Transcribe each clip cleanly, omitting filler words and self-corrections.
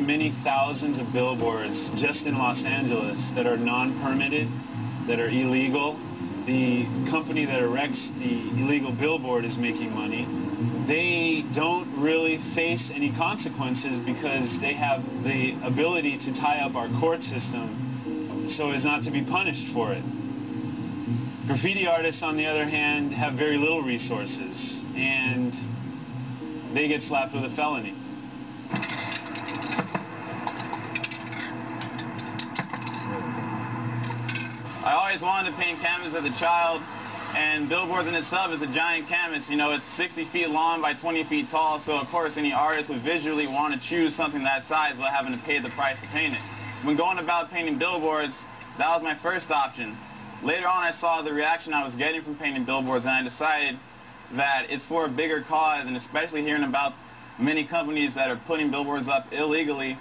many thousands of billboards just in Los Angeles that are non-permitted, that are illegal. The company that erects the illegal billboard is making money. They don't really face any consequences because they have the ability to tie up our court system so as not to be punished for it. Graffiti artists, on the other hand, have very little resources, and they get slapped with a felony. I always wanted to paint canvas as a child, and billboards in itself is a giant canvas. You know, it's 60 feet long by 20 feet tall, so of course any artist would visually want to choose something that size without having to pay the price to paint it. When going about painting billboards, that was my first option. Later on, I saw the reaction I was getting from painting billboards, and I decided that it's for a bigger cause, and especially hearing about many companies that are putting billboards up illegally,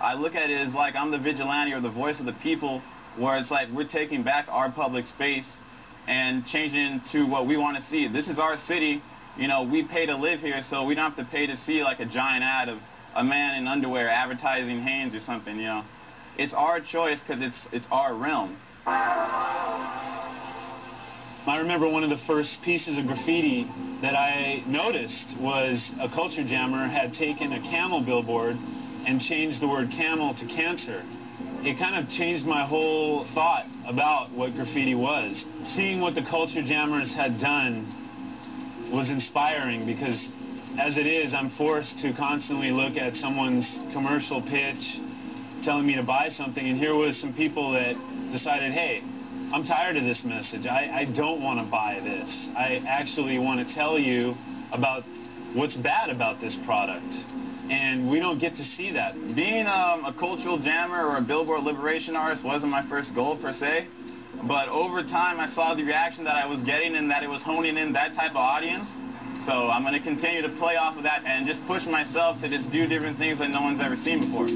I look at it as like I'm the vigilante or the voice of the people, where it's like we're taking back our public space and changing it into what we want to see. This is our city. You know, we pay to live here, so we don't have to pay to see like a giant ad of a man in underwear advertising Hanes or something, you know. It's our choice because it's our realm. I remember one of the first pieces of graffiti that I noticed was a culture jammer had taken a camel billboard and changed the word camel to cancer. It kind of changed my whole thought about what graffiti was. Seeing what the culture jammers had done was inspiring because, as it is, I'm forced to constantly look at someone's commercial pitch telling me to buy something, and here was some people that decided, hey, I'm tired of this message. I don't want to buy this. I actually want to tell you about what's bad about this product. And we don't get to see that. Being a cultural jammer or a billboard liberation artist wasn't my first goal per se, but over time I saw the reaction that I was getting and that it was honing in that type of audience. So I'm going to continue to play off of that and just push myself to just do different things that no one's ever seen before.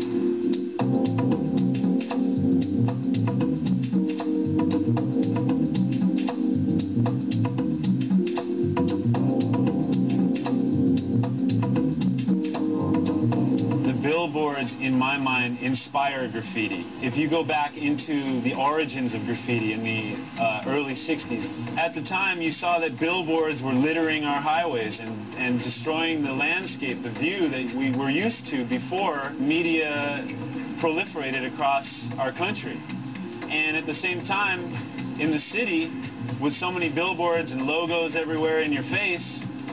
Billboards, in my mind, inspire graffiti. If you go back into the origins of graffiti in the early 60s, at the time you saw that billboards were littering our highways and destroying the landscape, the view that we were used to before media proliferated across our country. And at the same time, in the city, with so many billboards and logos everywhere in your face,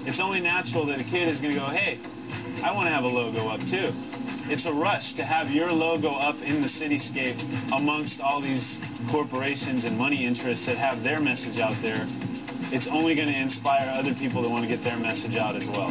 it's only natural that a kid is going to go, hey, I want to have a logo up too. It's a rush to have your logo up in the cityscape amongst all these corporations and money interests that have their message out there. It's only going to inspire other people that want to get their message out as well.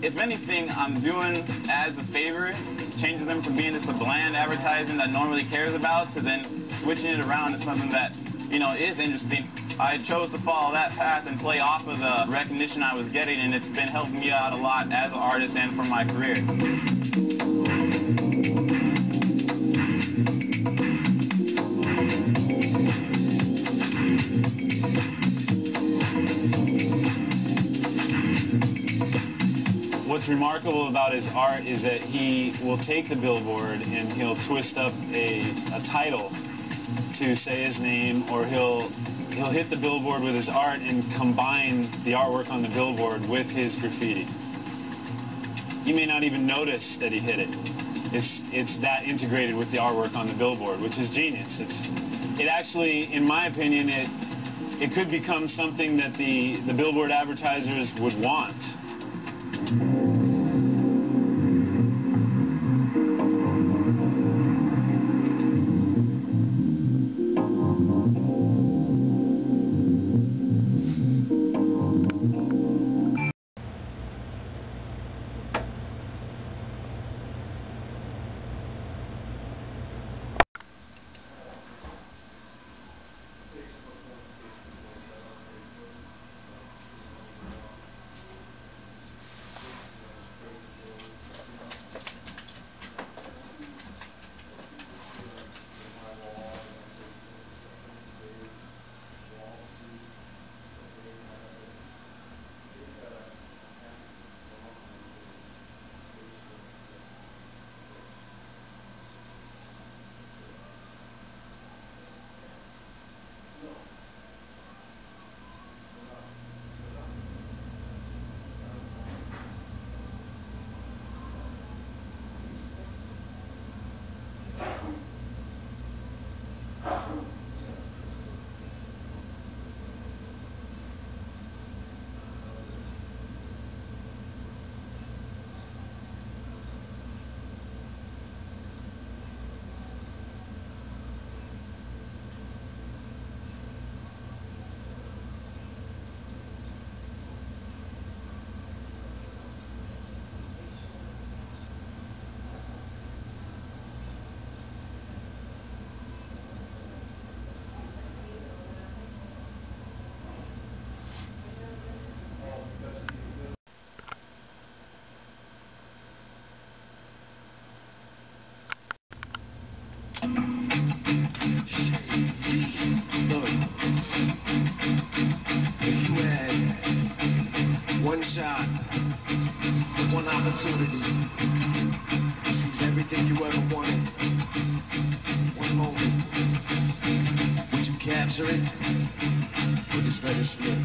If anything, I'm doing as a favor, changing them from being just a bland advertising that no one really cares about to then switching it around to something that, you know, is interesting. I chose to follow that path and play off of the recognition I was getting, and it's been helping me out a lot as an artist and for my career. What's remarkable about his art is that he will take the billboard and he'll twist up a title to say his name, or he'll hit the billboard with his art and combine the artwork on the billboard with his graffiti. You may not even notice that he hit it. It's that integrated with the artwork on the billboard, which is genius. It actually, in my opinion, it could become something that the billboard advertisers would want. opportunity. It's everything you ever wanted. One moment. Would you capture it? Or just let it slip?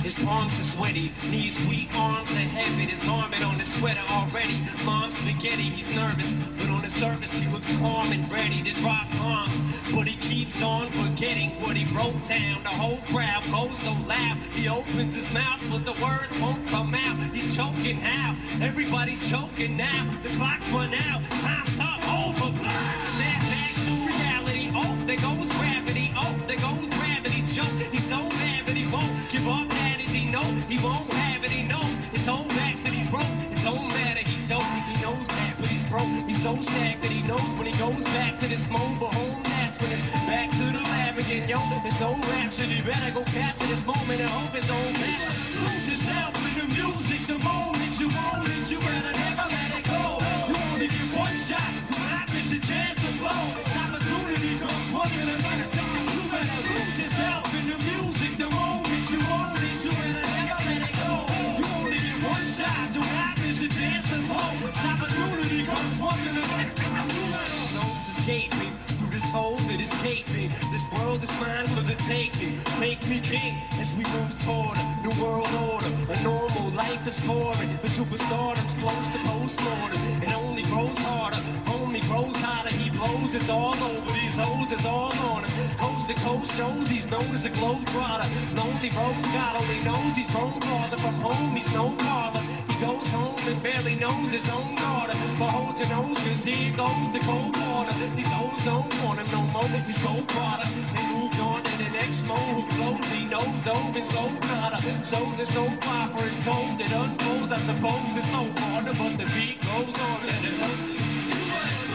His palms are sweaty, knees weak, arms are heavy. His garment on his sweater already. Mom's spaghetti, he's nervous, but on the surface he looks calm and ready to drop bombs. But he keeps on forgetting what he wrote down. The whole crowd goes so loud. He opens his mouth, but the words won't come out. He's choking how? Everybody's choking now. The clock's run out. Time's up. Over. Snap back to reality. Oh, there goes gravity. Oh, there goes gravity. Choke. He's so mad, but he won't give up. Mad as he knows he won't have it. He knows his whole back that he's broke. His whole matter he's dope. He knows that, but he's broke. He's so sad that he knows when he goes back to this mobile home. That's when it's back to the lab again. Yo, it's so raptured. He better go capture this moment and hope it's on back. Lose yourself in the music. The moment you own it, you better never let it go. You only get one shot. Do not miss a chance to blow. Opportunity comes once in a lifetime. You better lose yourself in the music. The moment you own it, you better never let it go. You only get one shot. Do not miss a chance to blow. Opportunity comes once in a lifetime. You better escape me through this hole that is gaping. This world is mine for the taking. Make me king as we move toward a new world order. A normal life is foreign. The superstardom's close to postmortem. It only grows harder. Homie grows hotter. He blows. It's all over. These hoes is all on him. Coast to coast shows. He's known as a globetrotter. Lonely road God only knows he's grown farther from home. He's no father. He goes home and barely knows his own daughter. But hold your nose, cause here goes the cold water. These hoes don't want him no more. He's so product. They moved on to the next mo who flows. He knows though it's so nada. So the soap opera is cold. It unfolds. I suppose it's so harder, but the beat goes on. Let it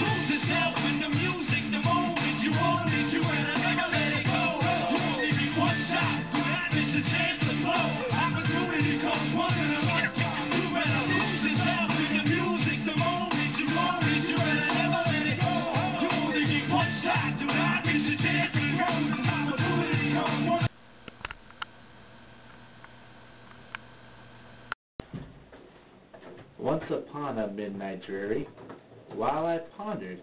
lose yourself in the music. The moment you own it, you better never let it go. You only get one shot. Do not miss a chance to blow. Opportunity comes once in a lifetime. You better lose yourself in the music. The moment you own it, you better never let it go. You only get one shot. Do not miss a chance to blow. Opportunity comes once. Once upon a midnight dreary, while I pondered,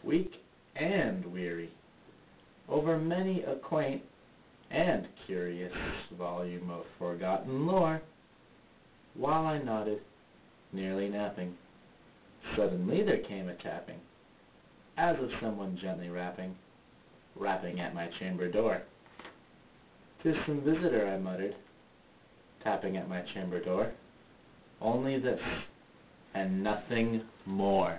weak and weary, over many a quaint and curious volume of forgotten lore, while I nodded, nearly napping, suddenly there came a tapping, as of someone gently rapping at my chamber door. "'Tis some visitor," I muttered, tapping at my chamber door. Only this, and nothing more.